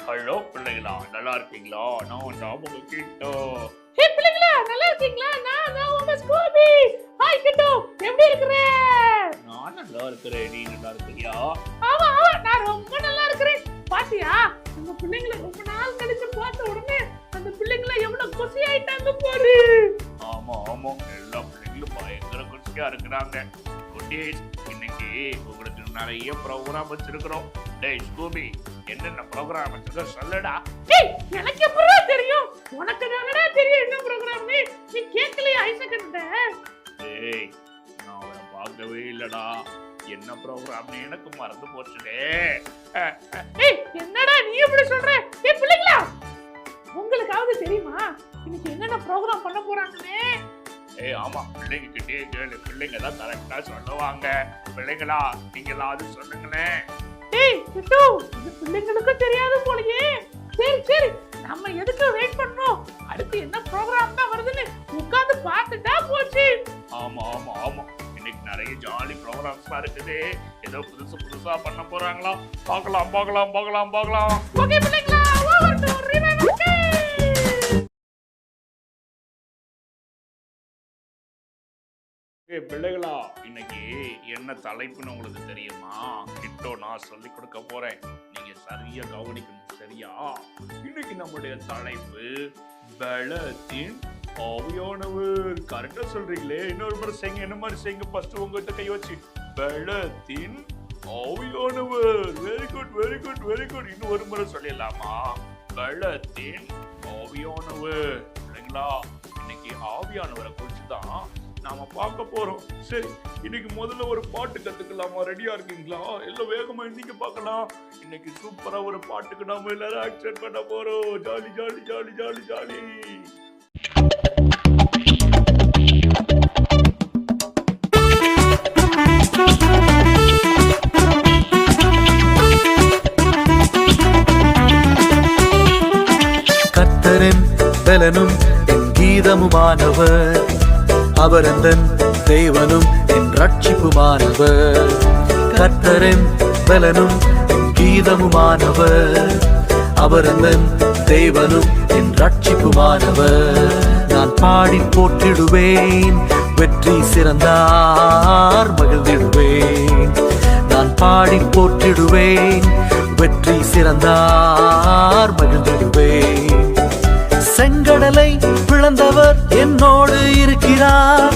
Hello பிள்ளைகளா, நல்லா இருக்கீங்களா? நான் தான் உங்க கிட்டோ. ஹே பிள்ளைகளா, நல்லா இருக்கீங்களா? நான் உங்க ஸ்கூபி. ஹாய் கிட்டோ, எப்படி இருக்கற? நான் நல்லா இருக்கிறேன். நீ நல்லா இருக்கிறியா? ஆமா, நான் ரொம்ப நல்லா இருக்கிறேன். பாத்தியா, நம்ம பிள்ளைங்களை ரொம்ப நாள் கழிச்சு பார்த்த உடனே அந்த பிள்ளைங்களை எவ்வளவு குஷி ஆயிட்டாங்க பாரு. ஆமா, எல்லா பிள்ளைங்களும் பயங்கர குஷியா இருக்கிறாங்க. இன்னைக்கு உங்களுக்கு நிறைய ப்ரோக்ராம் வச்சிருக்கிறோம். டேய் ஸ்கூபி, என்னென்ன ப்ரோக்ராம் வச்சிருக்க சொல்லடா. டேய், எனக்கு எப்படிடா தெரியும்? உனக்கு தானடா தெரியும் என்ன ப்ரோக்ராம்னு. நீ கேட்கலையா ஐசக்கன்ட்ட? டேய், நான் அவரை பார்க்கவே இல்லடா. என்ன ப்ரோக்ராம்னு எனக்கு மறந்து போச்சுடே. ஏய், என்னடா நீ இப்படி சொல்ற? ஏய் பிள்ளைகளா, உங்களுக்காவது தெரியுமா இன்னைக்கு என்னென்ன ப்ரோக்ராம் பண்ண போறாங்கன்னு? ஆமா, பிள்ளைங்க கிட்டே கேளு. பிள்ளைங்க தான் கரெக்டா சொல்லுவாங்க. பிள்ளைங்களா, நீங்களாவது சொல்லுங்களேன். ஏய் கிட்டு, இந்த பிள்ளைங்களுக்கு தெரியாது போலயே. சரி, நம்ம எதுக்கு வெயிட் பண்ணோம்? அடுத்து என்ன ப்ரோக்ராம் தான் வருதுன்னு உட்கார்ந்து பார்த்துட்டா போச்சு. ஆமா, இன்னைக்கு நிறைய ஜாலி ப்ரோக்ராம்ஸ் இருக்குது. ஏதோ புதுசா பண்ண போறாங்களா? பார்க்கலாம். ஓகே பிள்ளைங்களா, ஓவர் டு ரிமெம்பர். பிள்ளைகளா, இன்னைக்கு என்ன தலைப்புன்னு உங்களுக்கு தெரியுமா? கிட்டோ நான் சொல்லி கொடுக்க போறேன். நீங்க சரியா கவனிக்கணும், சரியா? இன்னைக்கு நம்முடைய தலைப்பு பலத்தின் ஆவியானவர். கரெக்டா சொல்றீங்களே. இன்னொரு முறை செய்யுங்க. என்ன மாதிரி செய்யுங்க? ஃபர்ஸ்ட் உங்ககிட்ட கை வச்சு. பலத்தின் ஆவியானவர். Very good. இன்னும் ஒரு முறை சொல்லிடலாமா? பலத்தின் ஆவியானவர். பிள்ளைங்களா, இன்னைக்கு ஆவியானவரை குறிச்சுதான் நாம பார்க்க போறோம். சரி, இன்னைக்கு முதல்ல ஒரு பாட்டு கத்துக்கலாமா? ரெடியா இருக்கீங்களா? எல்லாம் வேகமா இன்னைக்கு பார்க்கலாம். இன்னைக்கு சூப்பரா ஒரு பாட்டுக்கு நாம எல்லாரும் ஆக்சன் பண்ண போறோம். ஜாலி. கர்த்தரின் பலனும் என் கீதமுமானவர், அவர் எந்தன் தேவனும் என் ரட்சிப்புமானவர். கர்த்தரின் பலனும் என் கீதமுமானவர், அவர் எந்தன் தேவனும் என் ரட்சிப்புமானவர். நான் பாடி போற்றிடுவேன், வெற்றி சிறந்தார் மகிழ்ந்திடுவேன். நான் பாடி போற்றிடுவேன், வெற்றி சிறந்தார் மகிழ்ந்திடுவேன். செங்கடலை பிளந்தவர் என்னோடு இருக்கிறார்,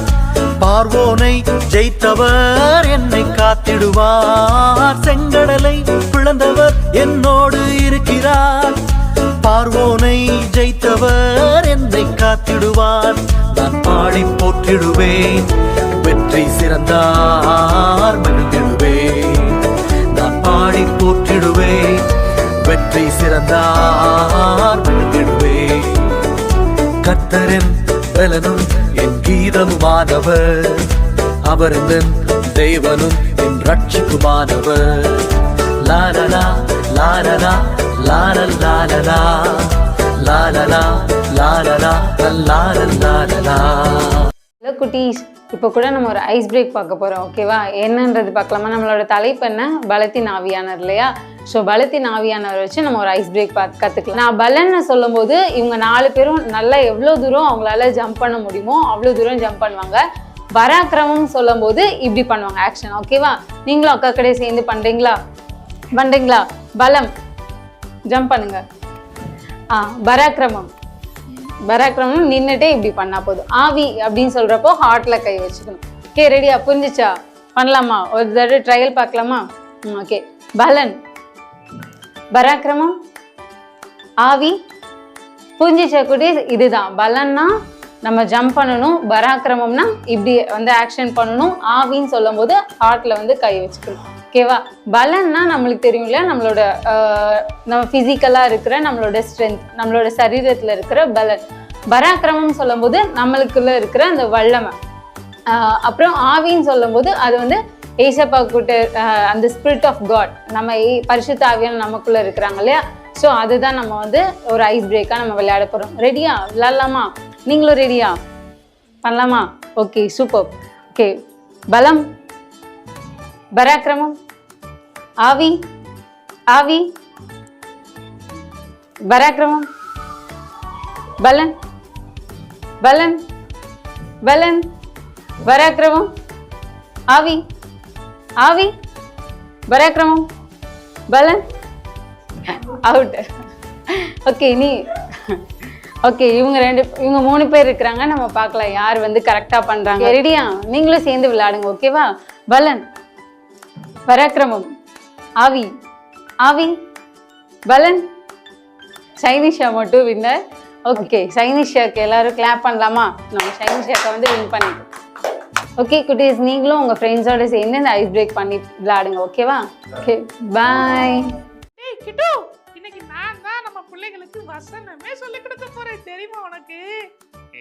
பார்வோனை ஜெயித்தவர் என்னை காத்திடுவார். செங்கடலை பிளந்தவர் என்னோடு இருக்கிறார், பார்வோனை ஜெயித்தவர் என்னை காத்திடுவார். நான் பாடி போற்றிடுவேன், வெற்றி சிறந்தார் மகிழ்ந்திடுவேன். நான் பாடி போற்றிடுவேன், வெற்றி சிறந்தார் மகிழ்ந்திடுவேன். கர்த்தரின் பலனும் என் கீதமுமானவர், அவர் என் தேவனும் என் ரட்சிப்புமானவர். லாலலா லாலலா லாலலா லாலலா லாலலா லாலலா. ஹலோ குட்டீஸ், இப்போ கூட நம்ம ஒரு ஐஸ் பிரேக் பார்க்க போகிறோம். ஓகேவா? என்னன்றது பார்க்கலாமா? நம்மளோட தலைப்பு என்ன? பலத்தின் ஆவியானவர் இல்லையா? ஸோ பலத்தின் ஆவியானவர் வச்சு நம்ம ஒரு ஐஸ் பிரேக் கற்றுக்கலாம். நான் பலன்னு சொல்லும் போது இவங்க 4 பேரும் நல்லா எவ்வளோ தூரம் அவங்களால ஜம்ப் பண்ண முடியுமோ அவ்வளோ தூரம் ஜம்ப் பண்ணுவாங்க. பராக்கிரமம் சொல்லும் போது இப்படி பண்ணுவாங்க ஆக்ஷன். ஓகேவா? நீங்களும் அக்கா கடையே சேர்ந்து பண்ணுறீங்களா? பலம் ஜம்ப் பண்ணுங்க. பராக்கிரமம் நின்றுட்டே இப்படி பண்ணா போதும். ஆவி அப்படின்னு சொல்றப்போ ஹார்ட்ல கை வச்சுக்கணும். ஓகே, ரெடியா? புரிஞ்சிச்சா? பண்ணலாமா? ஒரு தடவை ட்ரையல் பார்க்கலாமா? ஓகே. பலன், பராக்கிரமம், ஆவி. புரிஞ்சிச்சா குட்டீஸ்? இதுதான் பலன்னா நம்ம ஜம்ப் பண்ணணும், பராக்கிரமம்னா இப்படி வந்து ஆக்ஷன் பண்ணணும், ஆவின்னு சொல்லும் போது ஹார்ட்ல கை வச்சுக்கணும். ஓகேவா? பலன்னா நம்மளுக்கு தெரியும் இல்லையா, நம்மளோட நம்ம பிசிக்கலா இருக்கிற நம்மளோட ஸ்ட்ரென்த், நம்மளோட சரீரத்துல இருக்கிற பலன். பராக்கிரமம் சொல்லும் போது நம்மளுக்குள்ள இருக்கிற அந்த வல்லமை. அப்புறம் ஆவின்னு சொல்லும் போது அது ஏசப்பா கூட்ட அந்த ஸ்பிரிட் ஆஃப் காட், நம்ம பரிசுத்த ஆவியான நமக்குள்ள இருக்கிறாங்க இல்லையா? ஸோ அதுதான் நம்ம ஒரு ஐஸ் பிரேக்காக நம்ம விளையாட போகிறோம். ரெடியா? விளையாடலாமா? நீங்களும் ரெடியா? பண்ணலாமா? Okay, super. ஓகே, பலம், பராக்கிரமம், ஆவி, ஆவி, பராக்கிரமம், பலன், பலன், பலன், பராக்கிரமம், ஆவி, ஆவி, பராக்கிரமம், பலன், அவுட். ஓகே நீ ஓகே இவங்க 3 பேர் இருக்கிறாங்க. நம்ம பார்க்கலாம் யார் வந்து கரெக்டா பண்றாங்க. ரெடியா? நீங்களும் சேர்ந்து விளையாடுங்க. ஓகேவா? பலன், பராக்கிரமம், ஆவி, ஆவி, பலன். சைனிஷா மட்டும் வின்னர். ஓகே சைனிஷாக்கு எல்லாரும் கிளாப் பண்ணலாமா? நம்ம சைனிஷாக்கை வந்து வின் பண்ணிட்டோம். ஓகே குட்டீஸ், நீங்களும் உங்க ஃப்ரெண்ட்ஸோட சேர்ந்து இந்த ஐஸ் பிரேக் பண்ணி விளையாடுங்க. ஓகேவா? Okay bye. டேய் கிட்டு, இன்னைக்கு நான் தான் நம்ம பிள்ளைகளுக்கு வசனமே சொல்லி கொடுக்க போறேன். தெரியுமா உனக்கு?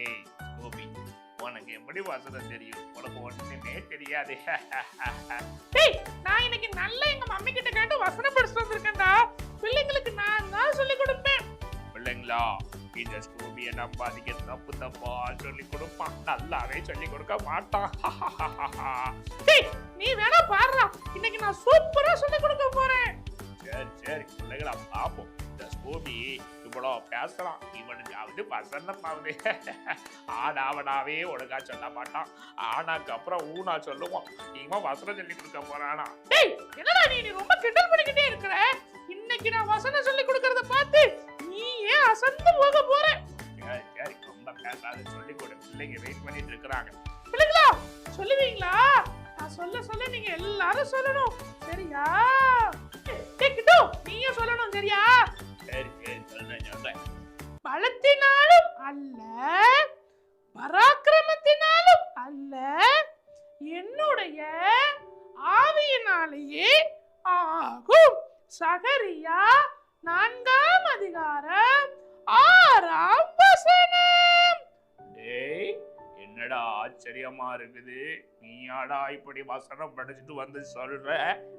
ஏய் கோபி, உனக்கு எப்படி வசனம் தெரியும்? உனக்கு ஒண்ணுமே தெரியாது. டேய், நான் இன்னைக்கு நல்லா எங்க மம்மி கிட்ட கேட்டு வசனம் படிச்சுட்டு வந்திருக்கேன்டா. பிள்ளைங்களுக்கு நான் தான் சொல்லி கொடுப்பேன். பிள்ளைங்களா, இந்த ஸ்கூபியை நம்பாதீங்க. தப்பு தப்பா சொல்லி கொடுப்பான், நல்லாவே சொல்லி கொடுக்க மாட்டான். டேய், நீ வேணா பாருடா, இன்னைக்கு நான் சூப்பரா சொல்லி கொடுக்க போறேன். சரி சரி பிள்ளைங்களா, பாப்போம். இந்த ஸ்கூபி இவ்வளோ பேசலாம், இவனுக்காவது வசனமாவது ஆனாவனாவே ஒழுங்கா சொல்ல மாட்டான். ஆனாக்கு அப்புறம் ஊனா சொல்லுவான். இவன் வசனம் சொல்லி கொடுக்க போறானா? டேய், என்னடா நீ ரொம்ப கிண்டல் பண்ணிக்கிட்டே இருக்கிற? இன்னைக்கு நான் வசனம் சொல்லி கொடுக்கறத பார்த்து நீ ஏன் அசந்து போக போற? சரி சரி, ரொம்ப பேசாத, சொல்லி கொடு. பிள்ளைங்க வெயிட் பண்ணிட்டு இருக்கிறாங்க. பிள்ளைங்களா, சொல்லுவீங்களா? நான் சொல்ல சொல்ல நீங்க எல்லாரும் சொல்லணும், சரியா? டேய் கிட்டு, நீயும் சொல்லணும், சரியா? சரி சரி, சொல்றேன். பலத்தினாலும் அல்ல, பராக்கிரமத்தினாலும் அல்ல, என்னுடைய ஆவியினாலேயே ஆகும். சகரியா 4ஆம் அதிகாரம் 6ஆம் வசனம். டேய், என்னடா ஆச்சரியமா இருக்குது, நீயாடா இப்படி வசனம் படிச்சுட்டு வந்து சொல்ற?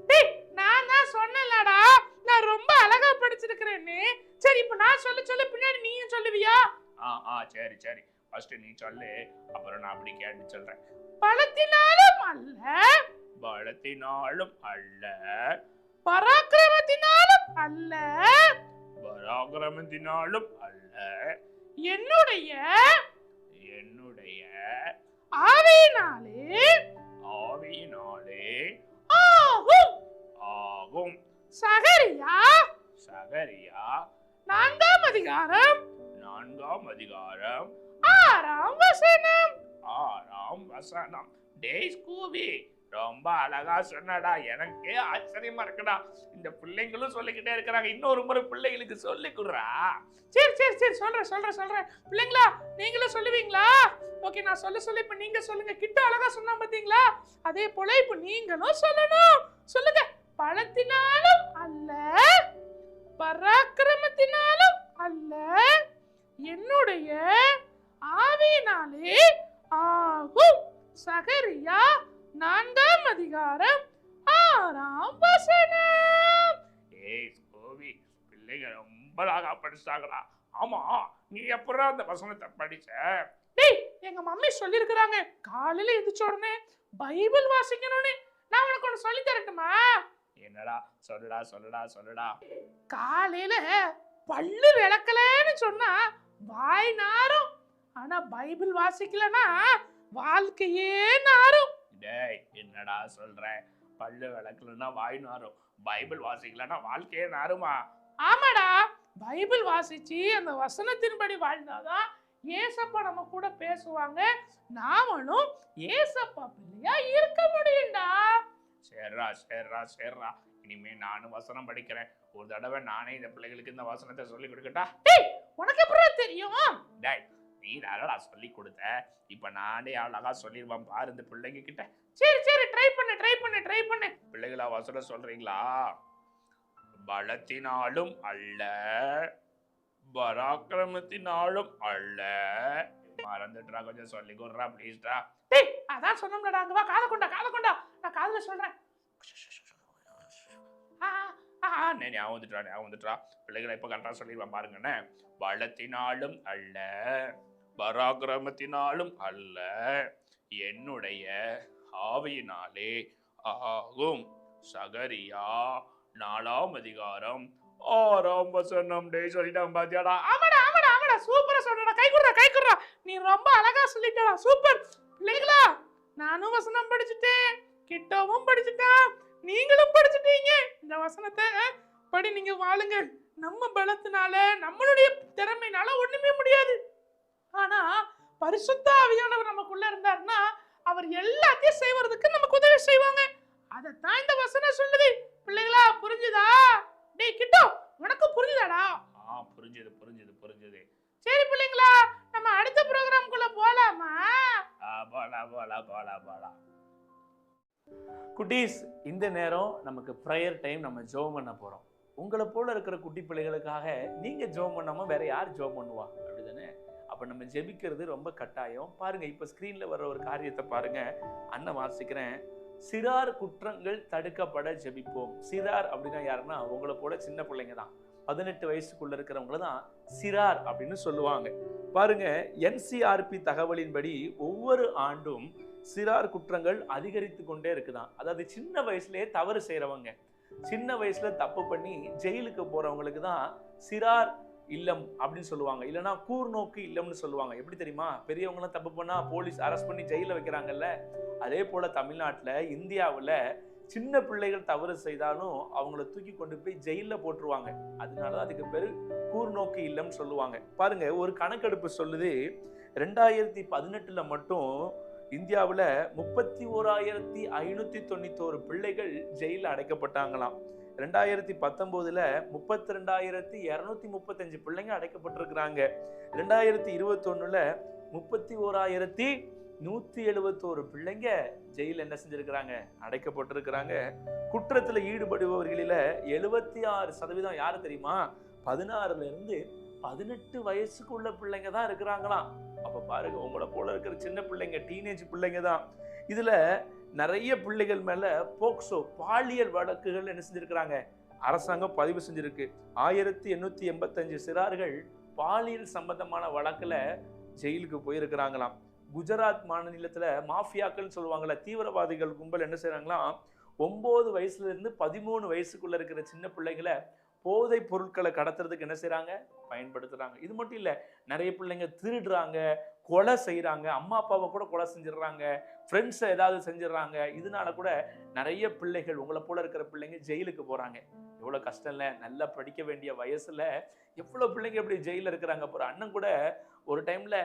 டேய், நான் தான் சொன்னேன்லடா, நான் ரொம்ப அழகா படிச்சிருக்கிறேன்னு. சரி, இப்ப நான் சொல்ல பின்னாடி நீயும் சொல்லுவியா? சரி சரி, ஃபர்ஸ்ட் நீ சொல்லு, அப்புறம் நான் அப்படி கேட்டு சொல்றேன். பலத்தினாலும் அல்ல, பலத்தினாலும் அல்ல, பராக்கிரமத்தினாலும் அல்ல, பராக்கிரமத்தினாலும் அல்ல, என்னுடைய ஆவியினாலே ஆகும். ஆகும். சகரியா சகரியா 4ஆம் அதிகாரம் 6ஆம் வசனம். 6ஆம் வசனம். டேய் ஸ்கூபி, ரொம்ப அழகா சொன்னடா, எனக்கே ஆச்சரியமா இருக்குடா. இந்த பிள்ளைங்களும் சொல்லிக்கிட்டே இருக்கிறாங்க, இன்னொரு முறை பிள்ளைகளுக்கு சொல்லி கொடுறா. சரி சரி சரி, சொல்றேன். பிள்ளைங்களா, நீங்களும் சொல்லுவீங்களா? ஓகே, நான் சொல்ல இப்ப நீங்க சொல்லுங்க. கிட்ட அழகா சொன்னா பாத்தீங்களா? அதே போல இப்ப நீங்களும் சொல்லணும். சொல்லுங்க. பலத்தினாலும் அல்ல, பராக்கிரமத்தினாலும் அல்ல, என்னுடைய ஆவியினாலே ஆகும். சகரியா 4ஆம் அதிகாரம் 6ஆம் வசனம். ஏய் ஸ்கூபி, பிள்ளைங்க ரொம்ப அழகா படிச்சாங்களா? ஆமா, நீ எப்பறம் அந்த வசனத்தை படிச்ச? டேய், எங்க மம்மி சொல்லிருக்காங்க, காலையில எந்திரிச்ச உடனே பைபிள் வாசிக்கணும்னு. நான் உனக்கு ஒன்று சொல்லி தரட்டுமா? என்னடா? சொல்லுடா. காலையில பல்லு விளக்கலன்னு சொன்னா வாய் நாரும், ஆனா பைபிள் வாசிக்கலனா வாழ்க்கையே நாரும். டேய், என்னடா சொல்ற? பல்லு விளக்கலன்னா வாய் நாரும், பைபிள் வாசிக்கலன்னா வாழ்க்கையே நாருமா? ஆமாடா, பைபிள் வாசிச்சு அந்த வசனத்தின்படி வாழ்ந்தாதான் ஏசப்பா நம்ம கூட பேசுவாங்க, நாமளும் ஏசப்பா பிள்ளையா இருக்க முடியும்டா. சரிடா, இனிமே நானும் வசனம் படிக்கிறேன். ஒரு தடவை நானே இந்த பிள்ளைகளுக்கு இந்த வசனத்தை சொல்லி கொடுக்கட்டா? டேய், உனக்கு எப்படி தெரியும்? டேய், நீ அழகா சொல்லி கொடுத்த, இப்ப நானே அழகா சொல்லிடுவேன் பாரு இந்த பிள்ளைங்க கிட்ட. சரி, ட்ரை பண்ணு. பிள்ளைகளா, வசனம் சொல்றீங்களா? பலத்தினாலும் அல்ல, பராக்கிரமத்தினாலும் அல்ல. மறந்துட்டா, கொஞ்சம் சொல்லி கொடுறா ப்ளீஸ்டா. டேய், அதான் சொன்னோம்லடா, அங்க வா, காதை கொண்டா. நான் காதுல சொல்றேன். ஞாபகம் வந்துட்டா. பிள்ளைகளை இப்ப கரெக்டா சொல்லிடுவேன் பாருங்கண்ணே. பலத்தினாலும் அல்ல, பராக்கிரமத்தினாலும் அல்ல, என்னுடைய ஆவியினாலே ஆகும். சகரியா 4ஆம் அதிகாரம் ஆறாம் வசனம் டேய் சொல்லிட்டான் பாத்தியாடா. ஆமாடா ஆமாடா ஆமாடா சூப்பரா சொல்றடா. கை குடுறா. நீ ரொம்ப அழகா சொல்லிட்டடா. சூப்பர். பிள்ளைகளா நானும் வசனம் படிச்சுட்டேன், கிட்டவும் படிச்சுட்டான், நீங்களும் படிச்சுட்டீங்க. இந்த வசனத்தை படி நீங்க வாழுங்க. நம்ம பலத்தினால நம்மளுடைய திறமையினால ஒண்ணுமே முடியாது. ஆனா பரிசுத்த ஆவியானவர் நமக்குள்ள இருந்தாருன்னா அவர் எல்லாத்தையும் செய்வதற்கு நமக்கு உதவி செய்வாங்க. அதைத்தான் இந்த வசனம் சொல்லுது. பிள்ளைகளா புரிஞ்சுதா? டேய் கிட்டோ உனக்கு புரிஞ்சுதாடா? புரிஞ்சது புரிஞ்சது புரிஞ்சது. சரி பிள்ளைங்களா நம்ம அடுத்த ப்ரோகிராம்குள்ள போலாமா? போலாம். குட்டீஸ், இந்த நேரம் நமக்கு ப்ரேயர் டைம். நம்ம ஜெபம் பண்ண போறோம். உங்களை போல இருக்கிற குட்டி பிள்ளைகளுக்காக நீங்க ஜெபம் பண்ணாம வேற யார் ஜெபம் பண்ணுவா? அப்படிதானே? அப்ப நம்ம ஜெபிக்கிறது ரொம்ப கட்டாயம். பாருங்க, இப்ப ஸ்கிரீன்ல வர்ற ஒரு காரியத்தை பாருங்க. அண்ணன் வாசிக்கிறேன். சிறார் குற்றங்கள் தடுக்கப்பட ஜெபிப்போம். சிறார் அப்படின்னா யாருன்னா உங்களை போல சின்ன பிள்ளைங்க தான். 18 வயசுக்குள்ள இருக்கிறவங்கள தான் சிறார் அப்படின்னு சொல்லுவாங்க. பாருங்க, NCRP தகவலின்படி ஒவ்வொரு ஆண்டும் சிறார் குற்றங்கள் அதிகரித்து கொண்டே இருக்குதான். அதாவது சின்ன வயசுலயே தவறு செய்யறவங்க, சின்ன வயசுல தப்பு பண்ணி ஜெயிலுக்கு போறவங்களுக்கு தான் சிறார் இல்லம் அப்படின்னு சொல்லுவாங்க. இல்லைன்னா கூர்நோக்கு இல்லம்னு சொல்லுவாங்க. எப்படி தெரியுமா? பெரியவங்களாம் தப்பு பண்ணா போலீஸ் அரெஸ்ட் பண்ணி ஜெயில வைக்கிறாங்கல்ல, அதே போல தமிழ்நாட்டுல இந்தியாவுல சின்ன பிள்ளைகள் தவறு செய்தாலும் அவங்கள தூக்கி கொண்டு போய் ஜெயில போட்டுருவாங்க. அதனாலதான் அதுக்கு பேரு கூர்நோக்கு இல்லம்னு சொல்லுவாங்க. பாருங்க, ஒரு கணக்கெடுப்பு சொல்லுது 2018 மட்டும் இந்தியாவுல 31,591 பிள்ளைகள் ஜெயில அடைக்கப்பட்டாங்களாம். 2019 32,235 பிள்ளைங்க அடைக்கப்பட்டிருக்கிறாங்க. 2021 31,171 பிள்ளைங்க ஜெயில என்ன செஞ்சிருக்கிறாங்க? அடைக்கப்பட்டிருக்கிறாங்க. குற்றத்துல ஈடுபடுபவர்களில 76% யாரு தெரியுமா? 16ல இருந்து 18 வயசுக்குள்ள பிள்ளைங்க தான் இருக்கிறாங்களாம். அப்ப பாருங்க, உங்களை போல இருக்கிற சின்ன பிள்ளைங்க, டீனேஜ் பிள்ளைங்க தான். இதுல நிறைய பிள்ளைகள் மேல போக்சோ பாலியல் வழக்குகள் என்ன செஞ்சிருக்கிறாங்க? அரசாங்கம் பதிவு செஞ்சிருக்கு. 1885 சிறார்கள் பாலியல் சம்பந்தமான வழக்குல ஜெயிலுக்கு போயிருக்கிறாங்களாம். குஜராத் மாநிலத்துல மாஃபியாக்கள் சொல்லுவாங்கல்ல, தீவிரவாதிகள் கும்பல் என்ன செய்யறாங்களாம்? 9 வயசுல இருந்து 13 வயசுக்குள்ள இருக்கிற சின்ன பிள்ளைகளை போதை பொருட்களை கடத்துறதுக்கு என்ன செய்யறாங்க? பயன்படுத்துறாங்க. இது மட்டும் இல்ல, நிறைய பிள்ளைங்க திருடுறாங்க, கொலை செய்யறாங்க, அம்மா அப்பாவை கூட கொலை செஞ்சிடறாங்க, ஃப்ரெண்ட்ஸை ஏதாவது செஞ்சிடறாங்க. இதனால கூட நிறைய பிள்ளைகள், உங்களை போல இருக்கிற பிள்ளைங்க ஜெயிலுக்கு போறாங்க. எவ்வளவு கஷ்டம் இல்ல? நல்லா படிக்க வேண்டிய வயசுல எவ்வளவு பிள்ளைங்க இப்படி ஜெயில இருக்கிறாங்க. ஒரு அண்ணன் கூட ஒரு டைம்ல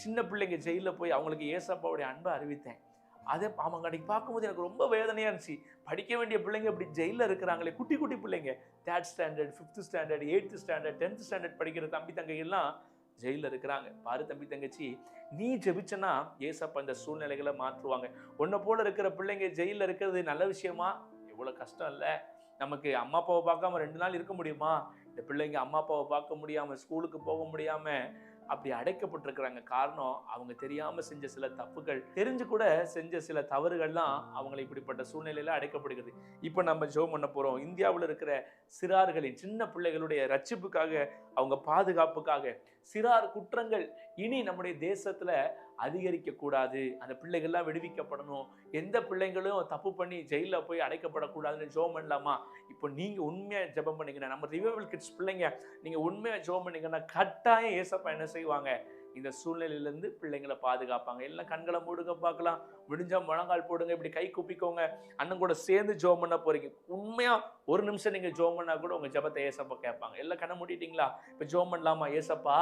சின்ன பிள்ளைங்க ஜெயில போய் அவங்களுக்கு ஏசப்பாவுடைய அன்பை அறிவித்தேன். அதை அவங்க அன்னைக்கு பார்க்கும்போது எனக்கு ரொம்ப வேதனையா இருந்துச்சு. படிக்க வேண்டிய பிள்ளைங்க இப்படி ஜெயில இருக்கிறாங்களே, குட்டி குட்டி பிள்ளைங்க, 3rd standard, 5th standard, 8th standard, 10th standard படிக்கிற தம்பி தங்கை எல்லாம் ஜெயில இருக்கிறாங்க. பாரு தம்பி தங்கச்சி, நீ ஜெபிச்சனா ஏசப்பா இந்த சூழ்நிலைகளை மாற்றுவாங்க. உன்னை போல இருக்கிற பிள்ளைங்க ஜெயில இருக்கிறது நல்ல விஷயமா? எவ்வளவு கஷ்டம் இல்ல? நமக்கு அம்மா அப்பாவை பார்க்காம 2 நாள் இருக்க முடியுமா? இந்த பிள்ளைங்க அம்மா அப்பாவை பார்க்க முடியாம, ஸ்கூலுக்கு போக முடியாம அப்படி அடைக்கப்பட்டிருக்கிறாங்க. காரணம், அவங்க தெரியாம செஞ்ச சில தப்புகள், தெரிஞ்சு கூட செஞ்ச சில தவறுகள்லாம் அவங்களை இப்படிப்பட்ட சூழ்நிலையில அடைக்கப்படுகிறது. இப்ப நம்ம ஜெபம் பண்ண போறோம். இந்தியாவில் இருக்கிற சிறார்களின், சின்ன பிள்ளைகளுடைய ரட்சிப்புக்காக, அவங்க பாதுகாப்புக்காக. சிறார் குற்றங்கள் இனி நம்முடைய தேசத்துல அதிகரிக்க கூடாது. அந்த பிள்ளைகள்லாம் விடுவிக்கப்படணும். எந்த பிள்ளைங்களும் தப்பு பண்ணி ஜெயில போய் அடைக்கப்படக்கூடாதுன்னு ஜெபம் பண்ணலாமா? இப்போ நீங்க உண்மையா ஜெபம் பண்ணீங்கன்னா, நம்ம ரிவைவல் கிட்ஸ் பிள்ளைங்க, நீங்க உண்மையா ஜெபம் பண்ணீங்கன்னா கட்டாயம் ஏசப்பா என்ன செய்வாங்க? இந்த சூழ்நிலையிலிருந்து பிள்ளைங்களை பாதுகாப்பாங்க. எல்லாம் கண்களை மூடுங்க பார்க்கலாம். விடிஞ்சா முழங்கால் போடுங்க, இப்படி கை குப்பிக்கோங்க. அண்ணன் கூட சேர்ந்து ஜெபம் பண்ண போறீங்க. உண்மையா ஒரு நிமிஷம் நீங்க ஜெபம் பண்ணா கூட உங்க ஜெபத்தை ஏசப்பா கேட்பாங்க. எல்லாம் கண்ணை மூடிட்டீங்களா? இப்ப ஜெபம் பண்ணலாமா? ஏசப்பா,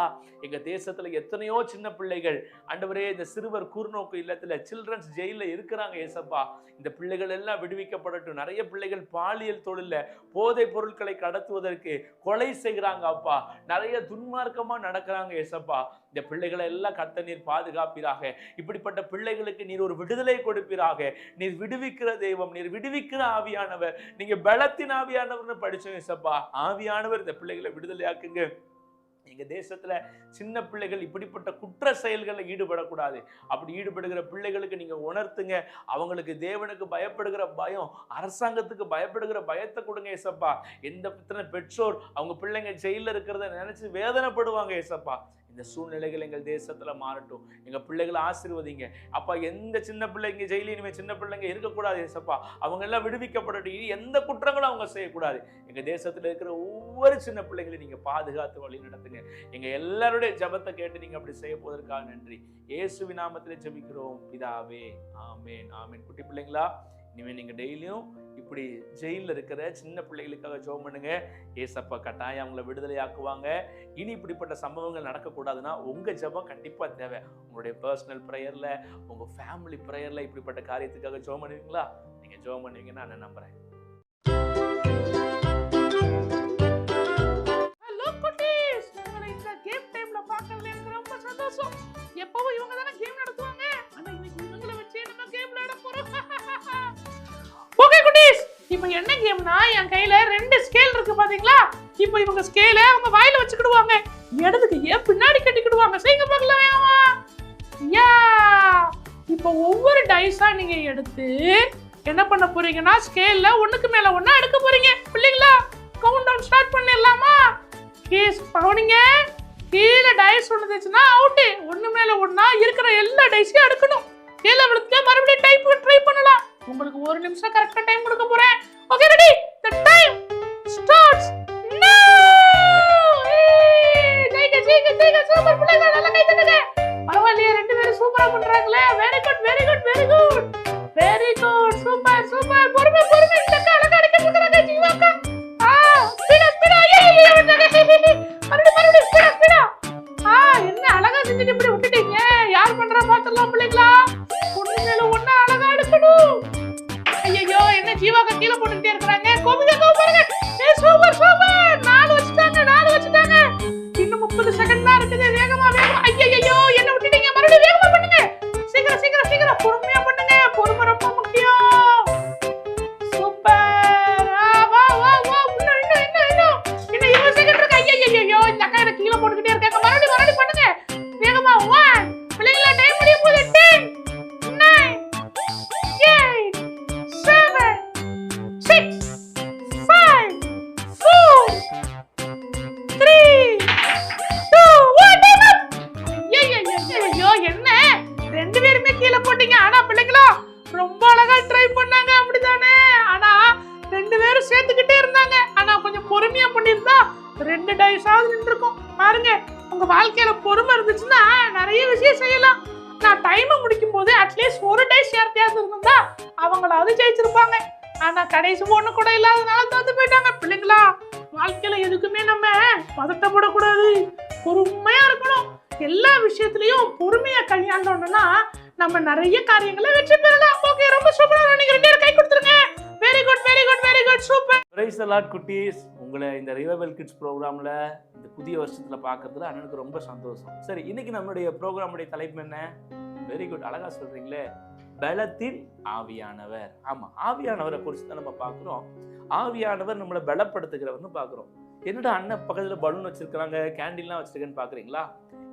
எங்க தேசத்துல எத்தனையோ சின்ன பிள்ளைகள் ஆண்டவரே இந்த சிறுவர் கூர்நோக்கு இல்லத்துல, சில்ட்ரன்ஸ் ஜெயில இருக்கிறாங்க. ஏசப்பா, இந்த பிள்ளைகள் எல்லாம் விடுவிக்கப்படட்டும். நிறைய பிள்ளைகள் பாலியல் தொழில, போதை பொருட்களை கடத்துவதற்கு கொலை செய்கிறாங்க அப்பா. நிறைய துன்மார்க்கமா நடக்கிறாங்க. ஏசப்பா, இந்த பிள்ளைகளை எல்லாம் கர்த்தர் நீர் பாதுகாப்பீராக. இப்படிப்பட்ட பிள்ளைகளுக்கு நீர் ஒரு விடுதலை கொடுப்பீராக. நீர் விடுவிக்கிற தெய்வம், நீர் விடுவிக்கிற ஆவியானவர். நீங்க பலத்தின் ஆவியானவர்னு படிச்சோம். ஏசப்பா, ஆவியானவர் இந்த பிள்ளைகளை விடுதலையாக்குங்க. எங்க தேசத்துல சின்ன பிள்ளைகள் இப்படிப்பட்ட குற்ற செயல்களில் ஈடுபடக்கூடாது. அப்படி ஈடுபடுகிற பிள்ளைகளுக்கு நீங்க உணர்த்துங்க. அவங்களுக்கு தேவனுக்கு பயப்படுகிற பயம், அரசாங்கத்துக்கு பயப்படுகிற பயத்தை கொடுங்க. ஏசப்பா, எந்த பெற்றோர் அவங்க பிள்ளைங்க ஜெயில இருக்கிறத நினைச்சு வேதனைப்படுவாங்க. ஏசப்பா, இந்த சூழ்நிலைகள் எங்கள் தேசத்துல மாறட்டும். எங்க பிள்ளைகளை ஆசீர்வதிங்க அப்பா. எந்த சின்ன பிள்ளைங்க ஜெயில இனிமே சின்ன பிள்ளைங்க இருக்கக்கூடாது ஏசப்பா. அவங்க எல்லாம் விடுவிக்கப்படட்டும். இனி எந்த குற்றங்களும் அவங்க செய்யக்கூடாது. எங்க தேசத்துல இருக்கிற ஒவ்வொரு சின்ன பிள்ளைகளையும் நீங்க பாதுகாத்து வழி நடத்துங்க. எங்க எல்லாருடைய ஜெபத்தை கேட்டு நீங்க அப்படி செய்ய போவதற்காக நன்றி. இயேசுவின் நாமத்திலே ஜெபிக்கிறோம் பிதாவே, ஆமென் ஆமென். குட்டி பிள்ளைங்களா, இனிமே நீங்க டெய்லியும் இப்படி ஜெயிலில் இருக்கிற சின்ன பிள்ளைகளுக்காக ஜெபம் பண்ணுங்க. ஏசப்பா கட்டாயம் அவங்களை விடுதலை ஆக்குவாங்க. இனி இப்படிப்பட்ட சம்பவங்கள் நடக்கக்கூடாதுன்னா உங்க ஜெபம் கண்டிப்பா தேவை. உங்களுடைய பர்சனல் ப்ரேயர்ல, உங்க ஃபேமிலி ப்ரேயர்ல இப்படிப்பட்ட காரியத்துக்காக ஜெபம் பண்ணுவீங்களா? நீங்க ஜெபம் பண்ணுவீங்கன்னு நான் நம்புறேன். ஹலோ குட்டீஸ், உங்களை இந்த கேம் டைம்ல பார்க்கறதுல எனக்கு ரொம்ப சந்தோஷம். எப்பவும் இவங்க தானே கேம் நடத்துவாங்க. ஆனா இன்னைக்கு இவங்களை வச்சே நம்ம கேம் விளையாட போறோம். ஓகே குட்டீஸ், இப்போ என்ன கேம்னா, என் கையில 2 ஸ்கேல் இருக்கு பாத்தீங்களா? இப்போ இவங்க ஸ்கேலை அவங்க வாயில வச்சுக்கிடுவாங்க. இடதுக்கு ஏன் பின்னாடி கட்டிக்கிடுவாங்க. செய்யுங்க பார்க்கலாம் வேகமா. யா, இப்போ ஒவ்வொரு டைஸா நீங்க எடுத்து என்ன பண்ண போறீங்கன்னா, ஸ்கேல்ல ஒண்ணுக்கு மேல ஒண்ணா எடுக்க போறீங்க. பிள்ளைங்களா, கவுண்ட் டவுன் ஸ்டார்ட் பண்ணிடலாமா? கேஸ் கவனிங்க. கீழே டைஸ் விழுந்துச்சுன்னா அவுட். ஒண்ணு மேல ஒண்ணா இருக்கிற எல்லா டைஸையும் எடுக்கணும். கீழே விழுந்துட்டா மறுபடியும் ட்ரை பண்ணலாம். உங்களுக்கு 1 நிமிஷம் கரெக்டா டைம் கொடுக்க போறேன். Okay ready? The time starts now. ஜெயிங்க சூப்பர் பிள்ளைங்க, நல்லா கை தட்டுங்க. பரவாயில்லையே, 2 பேரும் சூப்பரா பண்றாங்களே. Very good very good very good very good. Super super. பொறுமை இந்த அழகா அடிக்கிறாங்க ஜீவாக்கா. ஸ்பீடா மறுபடியும் ஸ்பீடா. என்ன அழகா செஞ்சுட்டு இப்படி விட்டுட்டீங்க. யார் பண்றா பாத்துடலாம் பிள்ளைங்களா. ஒண்ணு மேல ஒண்ணா அழகா எடுக்கணும். ஐயோ, என்ன ஜீவாக்கா கீழே போட்டுக்கிட்டே இருக்கிறாங்க. கோபிகா பாருங்க. Super super. 4 வச்சுட்டாங்க. இன்னும் 30 செகண்ட் தான் இருக்குது. வேகமா. ஐயோ, என்ன விட்டுட்டீங்க. மறுபடியும் வேகமா பண்ணுங்க. சீக்கிரம் பொறுமையா பண்ணுங்க. பொறுமை ரொம்ப முக்கியம். சூப்பர். வா இன்னும் 20 செகண்ட் இருக்கு. ஐயோ, இந்த அக்கா என்ன கீழே போட்டுக்கிட்டே இருக்காங்க. மறுபடியும் பண்ணுங்க வேகமா. 1 பிள்ளைங்களா, டைம் முடிய போகுது. 10 9 8 7 6 5 4 3 2 1 டைம் அப். ஐயோ, என்ன 2 பேருமே கீழே போட்டீங்க. ஆனா பிள்ளைங்களா ரொம்ப அழகா ட்ரை பண்ணாங்க, அப்படிதானே? ஆனா 2 பேரும் சேர்த்துக்கிட்டே இருந்தாங்க. ஆனா கொஞ்சம் பொறுமையா பண்ணிருந்தா 2 டைஸாவது நின்றுக்கும். பாருங்க, உங்க வாழ்க்கையில பொறுமை இருந்துச்சுன்னா நிறைய விஷயம் செய்யலாம். நான் டைமை முடிக்கும் போது அட்லீஸ்ட் 1 டைஸ் யார்த்தையாவது இருந்தா அவங்களாவது ஜெயிச்சிருப்பாங்க. ஆனா கடைசி ஒண்ணு கூட இல்லாதனால தோத்து போயிட்டாங்க. பிள்ளைங்களா, வாழ்க்கையில எதுக்குமே நம்ம பதட்டப்படக்கூடாது. பொறுமையா இருக்கணும். எல்லா விஷயத்திலயும் பொறுமையா கையாண்டோம்னா நம்ம நிறைய காரியங்களை வெற்றி பெறலாம். ஓகே, ரொம்ப சூப்பரா. நீங்க 2 பேரும் கை கொடுத்துருங்க. Very good super. Praise the Lord குட்டீஸ். உங்களை இந்த ரிவைவல் கிட்ஸ் ப்ரோக்ராம்ல இந்த புதிய வருஷத்துல பார்க்கறதுல அண்ணனுக்கு ரொம்ப சந்தோஷம். சரி, இன்னைக்கு நம்மளுடைய ப்ரோக்ராமுடைய தலைப்பு என்ன? வெரி குட், அழகா சொல்றீங்களே. பலத்தின் ஆவியானவர். ஆமா, ஆவியானவரை குறித்து தான் நம்ம பார்க்கிறோம். ஆவியானவர் நம்மளை பலப்படுத்துகிறவர்னு பார்க்கிறோம். என்னடா அண்ணன் பக்கத்துல பலூன் வச்சிருக்காங்க, கேண்டில்லாம் வச்சிருக்கேன்னு பாக்குறீங்களா?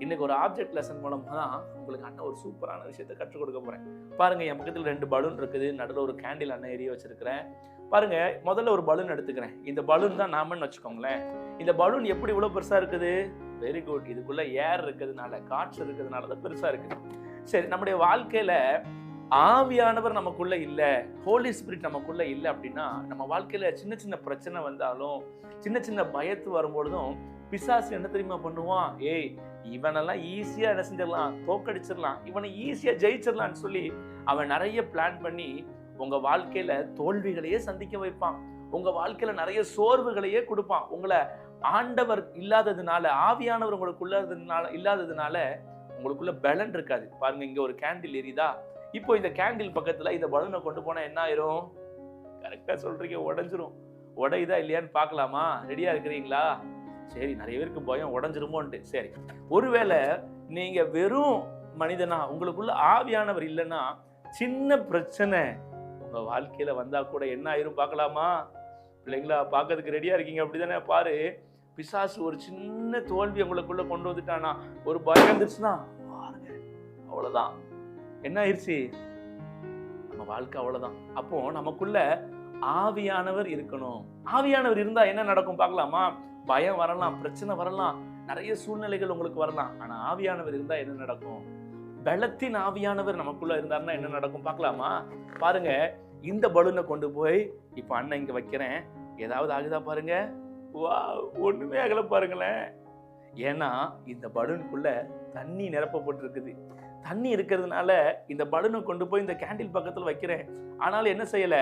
இன்னைக்கு ஒரு ஆப்ஜெக்ட் லெசன் மூலமா தான் உங்களுக்கு அண்ணன் ஒரு சூப்பரான விஷயத்தை கற்றுக் கொடுக்க போறேன். பாருங்க, என் பக்கத்துல 2 பலூன் இருக்குது. நடுவில் ஒரு கேண்டில் அண்ணன் எரிய வச்சிருக்கிறேன். பாருங்க, முதல்ல ஒரு பலூன் எடுத்துக்கிறேன். இந்த பலூன் தான் நாமன்னு வச்சுக்கோங்களேன். இந்த பலூன் எப்படி இவ்வளவு பெருசா இருக்குது? Very good. இதுக்குள்ள ஏர் இருக்கிறதுனால, காற்று இருக்கிறதுனால தான் பெருசா இருக்குது. சரி, நம்முடைய வாழ்க்கையில ஆவியானவர் நமக்குள்ள இல்ல, ஹோலி ஸ்பிரிட் நமக்குள்ள இல்ல அப்படின்னா நம்ம வாழ்க்கையில சின்ன சின்ன பிரச்சனை வந்தாலும், சின்ன சின்ன பயத்து வரும்பொழுதும் பிசாசு என்ன தெரியுமா பண்ணுவான்? ஏய், இவனெல்லாம் ஈஸியா என்ன செஞ்சிடலாம், தோக்கடிச்சிடலாம், இவனை ஈஸியா ஜெயிச்சிடலான்னு சொல்லி அவன் நிறைய பிளான் பண்ணி உங்க வாழ்க்கையில தோல்விகளையே சந்திக்க வைப்பான். உங்க வாழ்க்கையில நிறைய சோர்வுகளையே கொடுப்பான். உங்களை ஆண்டவர் இல்லாததுனால, ஆவியானவர் உங்களுக்குள்ள இல்லாததுனால உங்களுக்குள்ள பலன் இருக்காது. பாருங்க, இங்க ஒரு கேண்டில் எரியுதா? இப்போ இந்த கேண்டில் பக்கத்துல இந்த பலூனை கொண்டு போனா என்ன ஆயிரும்? கரெக்டா சொல்றீங்க, உடைஞ்சிரும். உடையுதா இல்லையான்னு பார்க்கலாமா? ரெடியா இருக்கிறீங்களா? சரி, நிறைய பேருக்கு பயம் உடைஞ்சிருமோன்ட்டு. சரி, ஒருவேளை நீங்க வெறும் மனிதனா, உங்களுக்குள்ள ஆவியானவர் இல்லைன்னா சின்ன பிரச்சனை உங்க வாழ்க்கையில வந்தா கூட என்ன ஆயிரும் பார்க்கலாமா? பிள்ளைங்களா, பார்க்கறதுக்கு ரெடியா இருக்கீங்க அப்படிதானே? பாரு, பிசாசு ஒரு சின்ன தோல்வி உங்களுக்குள்ள கொண்டு வந்துட்டானா, ஒரு பயம் இருந்துச்சுன்னா பாருங்க, அவ்வளவுதான். என்ன ஆயிடுச்சு? நம்ம வாழ்க்கை அவ்வளவுதான். அப்போ நமக்குள்ள ஆவியானவர் இருக்கணும். ஆவியானவர் இருந்தா என்ன நடக்கும் பார்க்கலாமா? பயம் வரலாம், பிரச்சனை வரலாம், நிறைய சூழ்நிலைகள் உங்களுக்கு வரலாம். ஆனா ஆவியானவர் இருந்தா என்ன நடக்கும்? பலத்தின் ஆவியானவர் நமக்குள்ள இருந்தாருன்னா என்ன நடக்கும் பார்க்கலாமா? பாருங்க, இந்த பலூனை கொண்டு போய் இப்ப அண்ணன் இங்க வைக்கிறேன், ஏதாவது ஆகுதா பாருங்க? வா, ஒண்ணுமே ஆகல பாருங்களேன். ஏன்னா இந்த பலூனுக்குள்ள தண்ணி நிரப்பப்பட்டிருக்குது. தண்ணி இருக்கிறதுனால இந்த பலூனை கொண்டு போய் இந்த கேண்டில் பக்கத்துல வைக்கிறேன், ஆனாலும் என்ன செய்யல?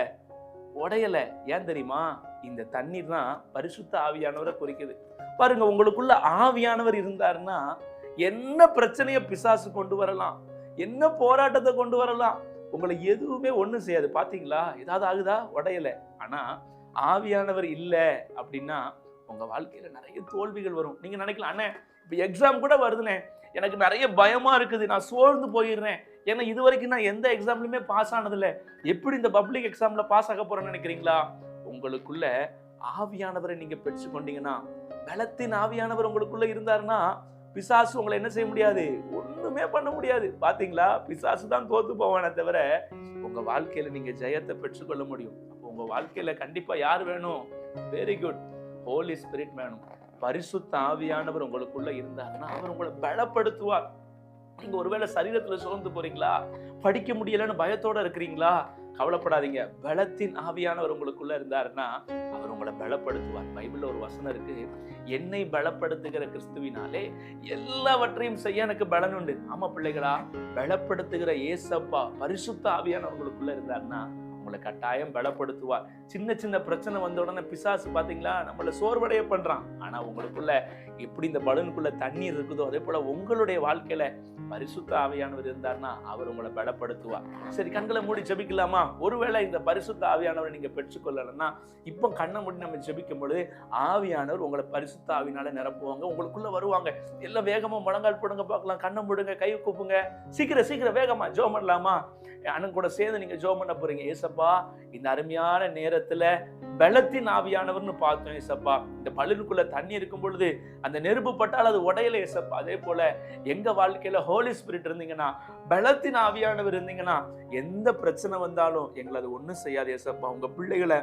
உடையல. ஏன் தெரியுமா? இந்த தண்ணீர் தான் பரிசுத்த ஆவியானவரை குறிக்குது. பாருங்க, உங்களுக்குள்ள ஆவியானவர் இருந்தாருன்னா என்ன பிரச்சனையை பிசாசு கொண்டு வரலாம், என்ன போராட்டத்தை கொண்டு வரலாம், உங்களை எதுவுமே ஒண்ணும் செய்யாது. பாத்தீங்களா? ஏதாவது ஆகுதா? உடையல. ஆனா ஆவியானவர் இல்ல அப்படின்னா உங்க வாழ்க்கையில நிறைய தோல்விகள் வரும். நீங்க நினைக்கலாம், அண்ணே இப்ப எக்ஸாம் கூட வருதுனே, எனக்கு நிறைய பயமா இருக்குது, நான் சோர்ந்து போயிடுறேன், ஏன்னா இது வரைக்கும் நான் எந்த எக்ஸாம்லயுமே பாஸ் ஆனதில்லை, எப்படி இந்த பப்ளிக் எக்ஸாம்ல பாஸ் ஆக போறேன்னு நினைக்கிறீங்களா? உங்களுக்குள்ள ஆவியானவரை நீங்க பெற்றுக்கொண்டீங்கன்னா, பலத்தின் ஆவியானவர் உங்களுக்குள்ள இருந்தாருன்னா பிசாசு உங்களை என்ன செய்ய முடியாது? ஒண்ணுமே பண்ண முடியாது. பாத்தீங்களா? பிசாசு தான் தோத்து போவானே தவிர உங்க வாழ்க்கையில நீங்க ஜெயத்தை பெற்றுக்கொள்ள முடியும். அப்போ உங்க வாழ்க்கையில கண்டிப்பா யார் வேணும்? வெரி குட், ஹோலி ஸ்பிரிட் வேணும். பரிசுத்த ஆவியானவர் உங்களுக்குள்ள இருந்தாருன்னா அவர் உங்களை பலப்படுத்துவார். நீங்க ஒருவேளை சரீரத்துல சோர்ந்து போறீங்களா, படிக்க முடியலன்னு பயத்தோட இருக்கிறீங்களா, கவலைப்படாதீங்க. பலத்தின் ஆவியானவர் உங்களுக்குள்ள இருந்தாருன்னா அவர் உங்களை பலப்படுத்துவார். பைபிள்ல ஒரு வசனம் இருக்கு, என்னை பலப்படுத்துகிற கிறிஸ்துவினாலே எல்லாவற்றையும் செய்ய எனக்கு பலன் உண்டு. ஆமா பிள்ளைகளா, பலப்படுத்துகிற ஏசப்பா பரிசுத்த ஆவியானவர் உங்களுக்குள்ள இருந்தாருன்னா உங்களை கட்டாயம் பலப்படுத்துவார். சின்ன சின்ன பிரச்சனை வந்த உடனே பிசாசு பாத்தீங்களா நம்மள சோர்வடைய பண்றான். ஆனா உங்களுக்குள்ள எப்படி இந்த பலனுக்குள்ள தண்ணீர் இருக்குதோ அதே போல உங்களுடைய வாழ்க்கையில பரிசுத்த ஆவியானவர் இருந்தார்னா அவர் உங்களை பலப்படுத்துவார். சரி, கண்களை மூடி ஜெபிக்கலாமா? ஒருவேளை இந்த பரிசுத்த ஆவியானவரை நீங்க பெற்றுக்கொள்ளலன்னா இப்போ கண்ணை மூடி நம்ம ஜெபிக்கும் பொழுது ஆவியானவர் உங்களை பரிசுத்த ஆவியானால நிரப்புவாங்க, உங்களுக்குள்ள வருவாங்க. எல்லாம் வேகமா முழங்கால் போடுங்க பார்க்கலாம், கண்ணை மூடுங்க, கை கூப்புங்க, சீக்கிரம் சீக்கிரம் வேகமா ஜெபம் பண்ணலாமா? அண்ணன் கூட சேர்ந்து நீங்க ஜெபம் பண்ண போறீங்க. ஏசப்பா, இந்த அருமையான நேரத்துல பலத்தின் ஆவியானவர்னு பார்த்தோம் ஏசப்பா. இந்த பலனுக்குள்ள தண்ணி இருக்கும் பொழுது அந்த நெருப்பு பட்டால் அது உடையல ஏசப்பா. அதே போல எங்க வாழ்க்கையில ஹோலி ஸ்பிரிட் இருந்தீங்கன்னா, பலத்தின் ஆவியானவர் இருந்தீங்கன்னா, எந்த பிரச்சனை வந்தாலும் எங்களை அது ஒண்ணும் செய்யாது ஏசப்பா. உங்க பிள்ளைகளை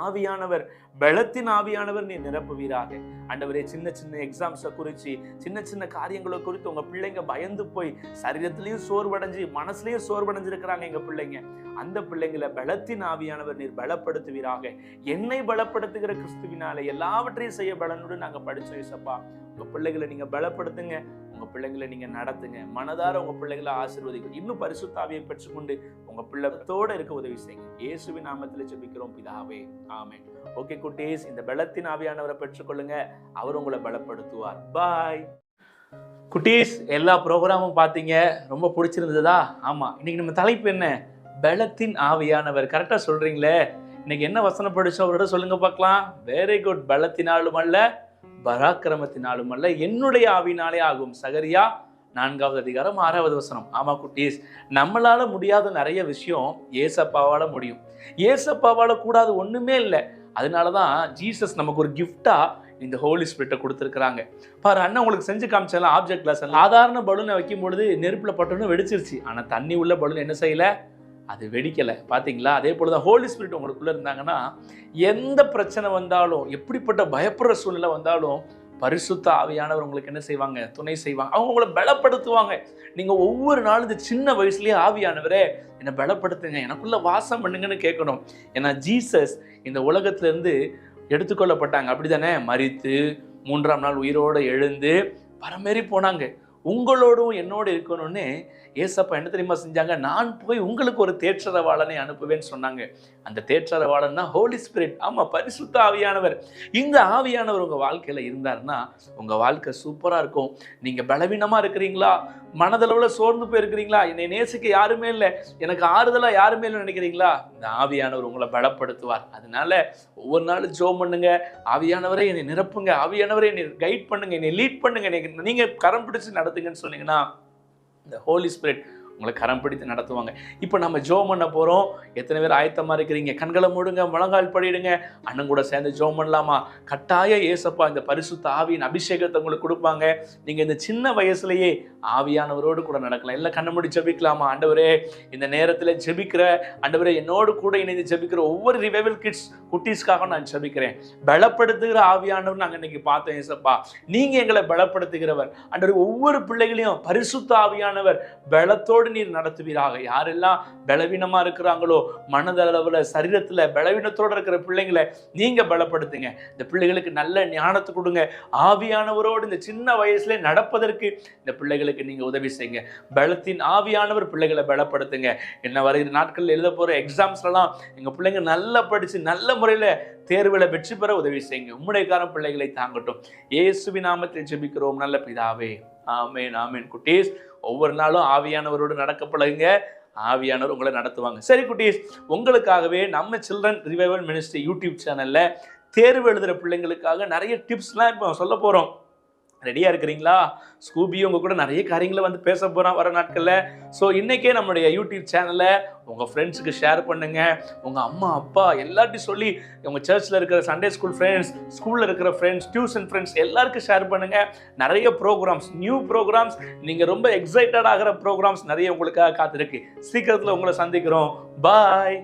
ஆவியானவர் பலத்தின் ஆவியானவர் நீ நிரப்புவீராக. ஆண்டவரே, சின்ன சின்ன எக்ஸாம்ஸை குறித்து சின்ன சின்ன காரியங்களை குறித்து உங்க பிள்ளைங்க பயந்து போய் சரீரத்திலையும் சோர்வடைஞ்சு மனசுலயும் சோர்வடைஞ்சிருக்கிறாங்க எங்க பிள்ளைங்க. அந்த பிள்ளைங்களை பலத்தின் ஆவியானவர் நீர் பலப்படுத்துவீராக. என்னை பலப்படுத்துகிற கிறிஸ்துவினால எல்லாவற்றையும் செய்ய பலனுடன் நாங்க படிச்சோம் ஏசப்பா. உங்க பிள்ளைகளை நீங்க பலப்படுத்துங்க, உங்க பிள்ளைங்களை நீங்க நடத்துங்க, மனதார உங்க பிள்ளைகளை ஆசீர்வதிங்க. இன்னும் பரிசுத்த ஆவியை பெற்றுக்கொண்டு உங்க பிள்ளைத்தோட இருக்க உதவி செய்யுங்க. இயேசுவின் நாமத்தில் ஜெபிக்கிறோம் பிதாவே, ஆமென். ஓகே குட்டீஸ், இந்த பலத்தின் ஆவியானவரை பெற்றுக்கொள்ளுங்க, அவர் உங்களை பலப்படுத்துவார். பாய் குட்டீஸ். எல்லா ப்ரோக்ராமும் பார்த்தீங்க, ரொம்ப பிடிச்சிருந்ததா? ஆமா, இன்னைக்கு நம்ம தலைப்பு என்ன? பலத்தின் ஆவியானவர். கரெக்டா சொல்றீங்களே. இன்னைக்கு என்ன வசனம் படிச்சோம் அவரோட சொல்லுங்க பார்க்கலாம். Very good. பலத்தினாலும் அல்ல பராக்கிரமத்தினாலும் அல்ல என்னுடைய ஆவினாலே ஆகும். சகரியா 4வது அதிகாரம் 6வது வசனம். ஆமா குட்டீஸ், நம்மளால முடியாத நிறைய விஷயம் ஏசப்பாவால முடியும். ஏசப்பாவால கூடாது ஒண்ணுமே இல்லை. அதனாலதான் ஜீசஸ் நமக்கு ஒரு கிஃப்டா இந்த ஹோலி ஸ்பிரிட்டை கொடுத்துருக்காங்க. பாரு, அண்ணன் உங்களுக்கு செஞ்சு காமிச்சாலும் ஆப்ஜெக்ட் லெசன். சாதாரண பலூனை வைக்கும் பொழுது நெருப்புல பட்டோன்னு வெடிச்சிருச்சு. ஆனா தண்ணி உள்ள பலூன் என்ன செய்யல? அது வெடிக்கலை. பார்த்தீங்களா? அதே போல தான் ஹோலி ஸ்பிரிட் உங்களுக்குள்ள இருந்தாங்கன்னா எந்த பிரச்சனை வந்தாலும், எப்படிப்பட்ட பயப்படுற சூழ்நிலை வந்தாலும் பரிசுத்த ஆவியானவர் உங்களுக்கு என்ன செய்வாங்க? துணை செய்வாங்க. அவங்க உங்களை பலப்படுத்துவாங்க. நீங்க ஒவ்வொரு நாளும் இந்த சின்ன வயசுலயே ஆவியானவரே என்னை பலப்படுத்துங்க, எனக்குள்ள வாசம் பண்ணுங்கன்னு கேட்கணும். ஏன்னா ஜீசஸ் இந்த உலகத்துல இருந்து எடுத்துக்கொள்ளப்பட்டாங்க, அப்படித்தானே? மரித்து 3ஆம் நாள் உயிரோடு எழுந்து பரமேறி போனாங்க. உங்களோடும் என்னோடு இருக்கணும்னு ஏசப்பா என்ன தெரியுமா செஞ்சாங்க? நான் போய் உங்களுக்கு ஒரு தேற்றரவாளனை அனுப்புவேன்னு சொன்னாங்க. அந்த தேற்றரவாளன் தான் ஹோலி ஸ்பிரிட். ஆமா, பரிசுத்த ஆவியானவர். இந்த ஆவியானவர் உங்க வாழ்க்கையில இருந்தாருன்னா உங்க வாழ்க்கை சூப்பரா இருக்கும். நீங்க பலவீனமா இருக்கிறீங்களா, மனதளவுல சோர்ந்து போயிருக்கிறீங்களா, என்னை நேசிக்க யாருமே இல்லை, எனக்கு ஆறுதலா யாருமே இல்லை நினைக்கிறீங்களா, இந்த ஆவியானவர் உங்களை பலப்படுத்துவார். அதனால ஒவ்வொரு நாளும் ஜெபம் பண்ணுங்க, ஆவியானவரை என்னை நிரப்புங்க, ஆவியானவரை என்னை கைட் பண்ணுங்க, என்னை லீட் பண்ணுங்க, நீங்க கரம் பிடிச்சு நடத்துங்கன்னு சொன்னீங்கன்னா இந்த ஹோலி ஸ்பிரிட் உங்களை கரம் பிடித்து நடத்துவாங்க. இப்போ நம்ம ஜெபம் பண்ண போகிறோம். எத்தனை பேர் ஆயத்தமாக இருக்கிறீங்க? கண்களை மூடுங்க, முழங்கால் படிடுங்க. அண்ணன் கூட சேர்ந்து ஜெபம் பண்ணலாமா? கட்டாய ஏசப்பா இந்த பரிசுத்த ஆவியின் அபிஷேகத்தை உங்களுக்கு கொடுப்பாங்க. நீங்கள் இந்த சின்ன வயசுலேயே ஆவியானவரோடு கூட நடக்கலாம். இல்லை கண்ணை மூடி ஜெபிக்கலாமா? ஆண்டவரே, இந்த நேரத்தில் ஜெபிக்கிற ஆண்டவரே, என்னோடு கூட இணைந்து ஜெபிக்கிற ஒவ்வொரு ரிவைவல் கிட்ஸ் குட்டீஸ்க்காக நான் ஜெபிக்கிறேன். பலப்படுத்துகிற ஆவியானவர் நாங்கள் இன்னைக்கு பார்த்தோம் ஏசப்பா. நீங்கள் எங்களை பலப்படுத்துகிறவர் ஆண்டவரே. ஒவ்வொரு பிள்ளைகளையும் பரிசுத்த ஆவியானவர் பலத்தோடு நீர் நடத்துவீராக. யாரெல்லாம் பலவீனமா இருக்கிறாங்களோ, மனதளவுல சரீரத்துல பலவீனத்தோடு இருக்கிற பிள்ளைங்களை நீங்க பலப்படுத்துங்க. இந்த பிள்ளைகளுக்கு நல்ல ஞானத்தை கொடுங்க. ஆவியானவரோடு இந்த சின்ன வயசுல நடப்பதற்கு இந்த பிள்ளைகளுக்கு நீங்க உதவி செய்யுங்க. பலத்தின் ஆவியானவர் பிள்ளைகளை பலப்படுத்துங்க. என்ன வருகிற நாட்கள் எழுத போற எக்ஸாம்ஸ்லாம் எங்க பிள்ளைங்க நல்லா படிச்சு நல்ல முறையில தேர்வுல வெற்றி பெற உதவி செய்யுங்க. உம்முடையக்காரன் பிள்ளைகளை தாங்கட்டும். இயேசுவின் நாமத்தில் ஜெபிக்கிறோம் நல்ல பிதாவே. ஆமேன் ஆமேன். குட்டீஸ், ஒவ்வொரு நாளும் ஆவியானவரோடு நடக்க பழகுங்க. ஆவியானவர் உங்களை நடத்துவாங்க. சரி குட்டீஸ், உங்களுக்காகவே நம்ம சில்ட்ரன் ரிவைவல் மினிஸ்ட்ரி யூடியூப் சேனல்ல தேர்வு எழுதுகிற பிள்ளைங்களுக்காக நிறைய டிப்ஸ்லாம் இப்போ சொல்ல போகிறோம். ரெடியாக இருக்கிறீங்களா? ஸ்கூபி உங்கள் கூட நிறைய காரியங்களை வந்து பேச போகிறான் வர நாட்களில். ஸோ இன்றைக்கே நம்மளுடைய யூடியூப் சேனலை உங்கள் ஃப்ரெண்ட்ஸுக்கு ஷேர் பண்ணுங்கள். உங்கள் அம்மா அப்பா எல்லார்ட்டையும் சொல்லி, உங்கள் சர்ச்சில் இருக்கிற சண்டே ஸ்கூல் ஃப்ரெண்ட்ஸ், ஸ்கூலில் இருக்கிற ஃப்ரெண்ட்ஸ், டியூஷன் ஃப்ரெண்ட்ஸ் எல்லாருக்கும் ஷேர் பண்ணுங்கள். நிறைய ப்ரோக்ராம்ஸ், நியூ ப்ரோக்ராம்ஸ், நீங்கள் ரொம்ப எக்ஸைட்டட் ஆகிற ப்ரோக்ராம்ஸ் நிறைய உங்களுக்காக காத்திருக்கு. சீக்கிரத்தில் உங்களை சந்திக்கிறோம். பாய்.